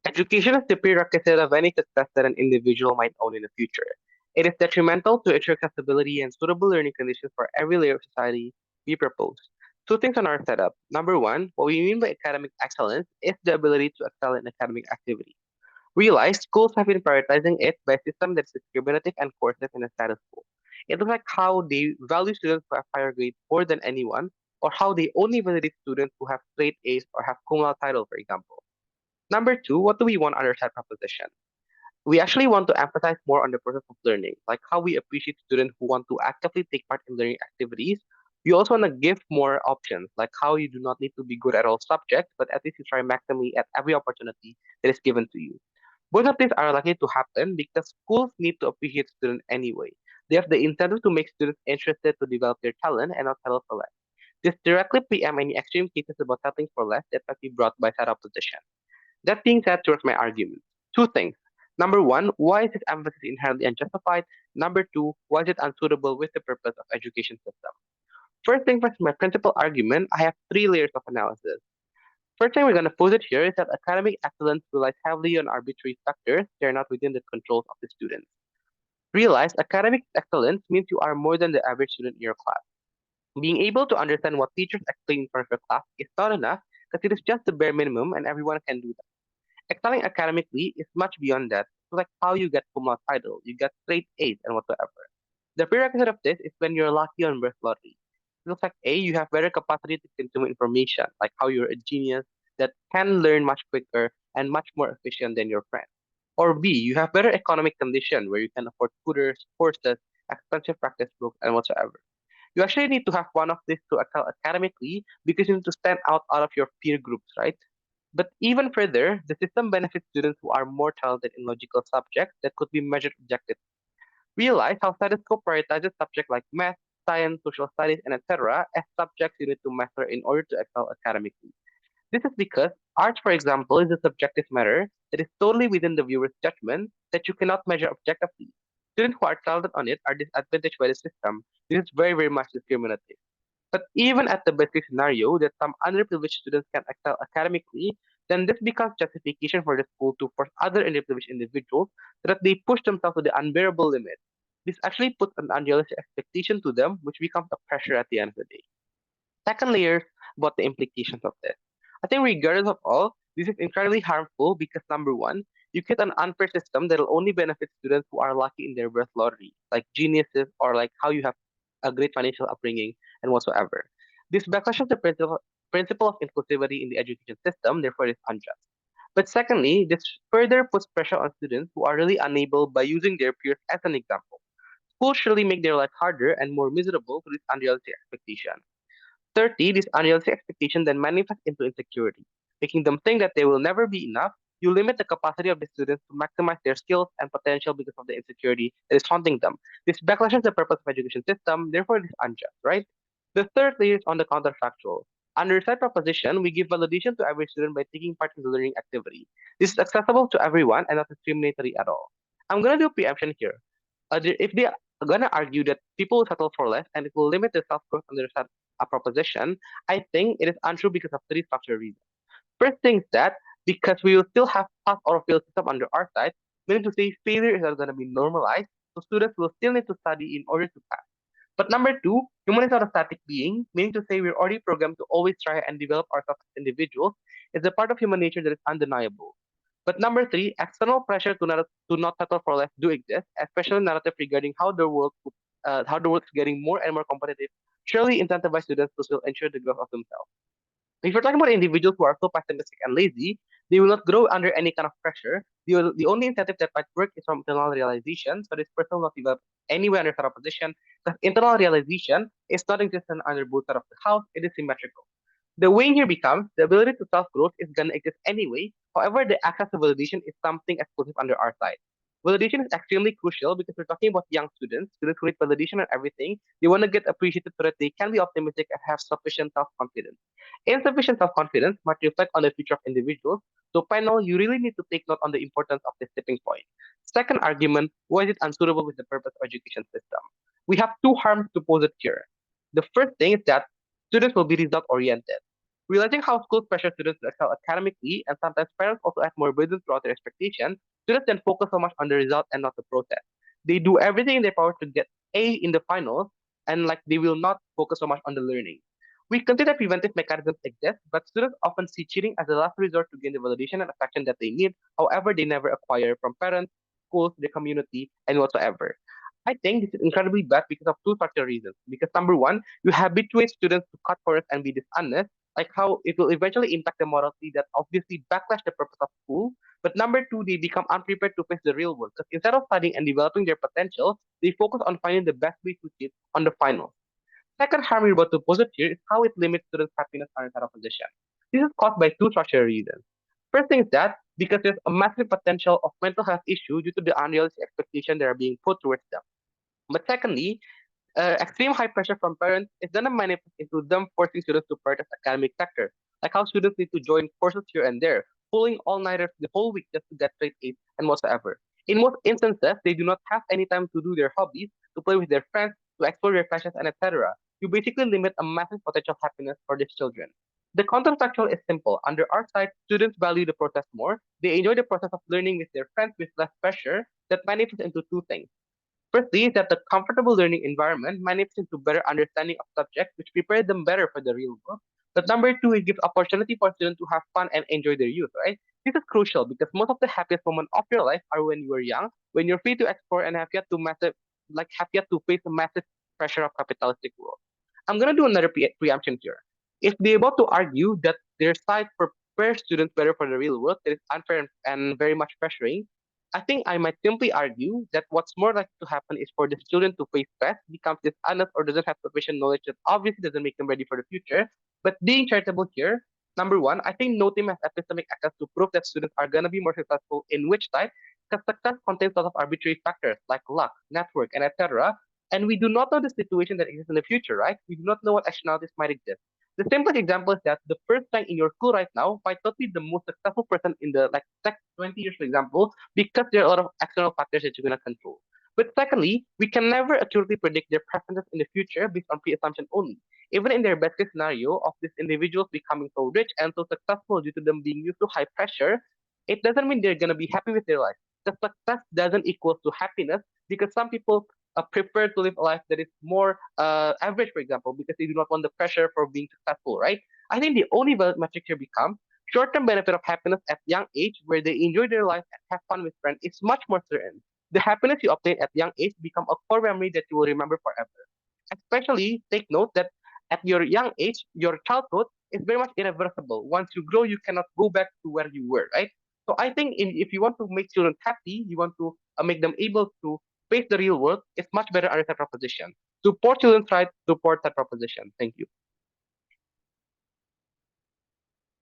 Education is the prerequisite of any success that an individual might own in the future. It is detrimental to ensure accessibility and suitable learning conditions for every layer of society we propose. Two things on our setup. Number one, what we mean by academic excellence is the ability to excel in academic activity. Realize schools have been prioritizing it by a system that is discriminative and coercive in the status quo. It looks like how they value students who have higher grades more than anyone, or how they only validate students who have straight A's or have cum laude title, for example. Number two, what do we want under that proposition? We actually want to emphasize more on the process of learning, like how we appreciate students who want to actively take part in learning activities. We also want to give more options, like how you do not need to be good at all subjects, but at least you try maximally at every opportunity that is given to you. Both of these are likely to happen because schools need to appreciate students anyway. They have the incentive to make students interested to develop their talent and not settle for less. This directly preempt any extreme cases about settling for less that might be brought by that opposition. That being said, towards my argument, two things. Number one, why is this emphasis inherently unjustified? Number two, why is it unsuitable with the purpose of education system? First thing first, my principal argument, I have three layers of analysis. First thing we're going to pose it here is that academic excellence relies heavily on arbitrary factors that are not within the controls of the students. Realize academic excellence means you are more than the average student in your class. Being able to understand what teachers explain in front of your class is not enough because it is just the bare minimum and everyone can do that. Excelling academically is much beyond that. It's like how you get cum laude title, you get straight A's and whatsoever. The prerequisite of this is when you're lucky on birth lottery. It looks like A, you have better capacity to consume information, like how you're a genius that can learn much quicker and much more efficient than your friend. Or B, you have better economic condition where you can afford tutors, courses, expensive practice books, and whatsoever. You actually need to have one of these to excel academically because you need to stand out of your peer groups, right? But even further, the system benefits students who are more talented in logical subjects that could be measured objectively. Realize how status quo prioritizes subjects like math, science, social studies, and etc. as subjects you need to master in order to excel academically. This is because art, for example, is a subjective matter that is totally within the viewer's judgment that you cannot measure objectively. Students who are talented on it are disadvantaged by the system. This is very, very much discriminative. But even at the best case scenario that some underprivileged students can excel academically, then this becomes justification for the school to force other underprivileged individuals so that they push themselves to the unbearable limit. This actually puts an unrealistic expectation to them, which becomes a pressure at the end of the day. Second layer about the implications of this. I think regardless of all, this is incredibly harmful because number one, you get an unfair system that will only benefit students who are lucky in their birth lottery, like geniuses or like how you have a great financial upbringing and whatsoever. This backlashes the principle of inclusivity in the education system, therefore it is unjust. But secondly, this further puts pressure on students who are really unable by using their peers as an example. Schools surely make their life harder and more miserable through this unrealistic expectation. Thirdly, this unrealistic expectation then manifests into insecurity, making them think that they will never be enough. You limit the capacity of the students to maximize their skills and potential because of the insecurity that is haunting them. This backlashes the purpose of education system, therefore it is unjust, right? The third layer is on the counterfactual. Under said proposition, we give validation to every student by taking part in the learning activity. This is accessible to everyone and not discriminatory at all. I'm gonna do preemption here. If they are gonna argue that people will settle for less and it will limit their self-growth under such a proposition, I think it is untrue because of three structural reasons. First thing is that because we will still have pass or fail system under our side, meaning to say failure is not gonna be normalized, so students will still need to study in order to pass. But number two, human is not a static being, meaning to say we're already programmed to always try and develop ourselves as individuals. It's a part of human nature that is undeniable. But number three, external pressure to not settle for less do exist, especially narrative regarding how the world is getting more and more competitive. Surely incentivize students to still ensure the growth of themselves. If you're talking about individuals who are so pessimistic and lazy, they will not grow under any kind of pressure. The only incentive that might work is from internal realization, so this person will not develop anywhere under that position, because internal realization is not existent under both sides of the house, it is symmetrical. The weighing here becomes the ability to self-growth is going to exist anyway. However, the access to validation is something exclusive under our side. Validation is extremely crucial because we're talking about young students who need validation and everything. They want to get appreciated so that they can be optimistic and have sufficient self-confidence. Insufficient self-confidence might reflect on the future of individuals. So, panel, you really need to take note on the importance of this tipping point. Second argument, why is it unsuitable with the purpose of education system? We have two harms to pose it here. The first thing is that students will be result oriented. Realizing how schools pressure students to excel academically, and sometimes parents also add more burden throughout their expectations, students then focus so much on the result and not the process. They do everything in their power to get A in the finals, and like they will not focus so much on the learning. We consider preventive mechanisms exist, but students often see cheating as a last resort to gain the validation and affection that they need. However, they never acquire from parents, schools, the community, and whatsoever. I think this is incredibly bad because of two particular reasons. Because number one, you habituate students to cut corners and be dishonest, like how it will eventually impact the morality that obviously backlash the purpose of school. But number two, they become unprepared to face the real world because instead of studying and developing their potential, they focus on finding the best way to cheat on the finals. Second harm we're about to posit here is how it limits students' happiness and opposition. This is caused by two structural reasons. First thing is that because there's a massive potential of mental health issues due to the unrealistic expectations that are being put towards them. But secondly, extreme high pressure from parents is gonna manifest into them forcing students to prioritize academic factors, like how students need to join courses here and there, pulling all-nighters the whole week just to get straight A's and whatsoever. In most instances, they do not have any time to do their hobbies, to play with their friends, to explore their passions, and etc. You basically limit a massive potential happiness for these children. The counterfactual is simple. Under our side, students value the process more. They enjoy the process of learning with their friends with less pressure that manifests into two things. Firstly, that the comfortable learning environment manifests into better understanding of subjects, which prepare them better for the real world. But number two, it gives opportunity for students to have fun and enjoy their youth, right? This is crucial because most of the happiest moments of your life are when you are young, when you're free to explore and have yet to face the massive pressure of capitalistic world. I'm gonna do another preemption here. If they're about to argue that their side prepares students better for the real world, that is unfair and very much pressuring, I think I might simply argue that what's more likely to happen is for the student to face stress, becomes dishonest, or doesn't have sufficient knowledge that obviously doesn't make them ready for the future. But being charitable here, number one, I think no team has epistemic access to prove that students are going to be more successful in which type, because success contains a lot of arbitrary factors like luck, network, and etc. And we do not know the situation that exists in the future, right? We do not know what externalities might exist. The simplest example is that the first rank in your school right now might not be the most successful person in the next 20 years, for example, because there are a lot of external factors that you're going to control. But secondly, we can never accurately predict their preferences in the future based on pre-assumption only. Even in their best case scenario of these individuals becoming so rich and so successful due to them being used to high pressure, it doesn't mean they're going to be happy with their life. The success doesn't equal to happiness because some people prefer to live a life that is more average, for example, because they do not want the pressure for being successful, right? I think the only valid metric here becomes short-term benefit of happiness at young age, where they enjoy their life and have fun with friends, is much more certain. The happiness you obtain at young age become a core memory that you will remember forever. Especially, take note that at your young age, your childhood is very much irreversible. Once you grow, you cannot go back to where you were, right? So I think if you want to make children happy, you want to make them able to face the real world, it's much better under that proposition. Support children's rights, support that proposition. Thank you.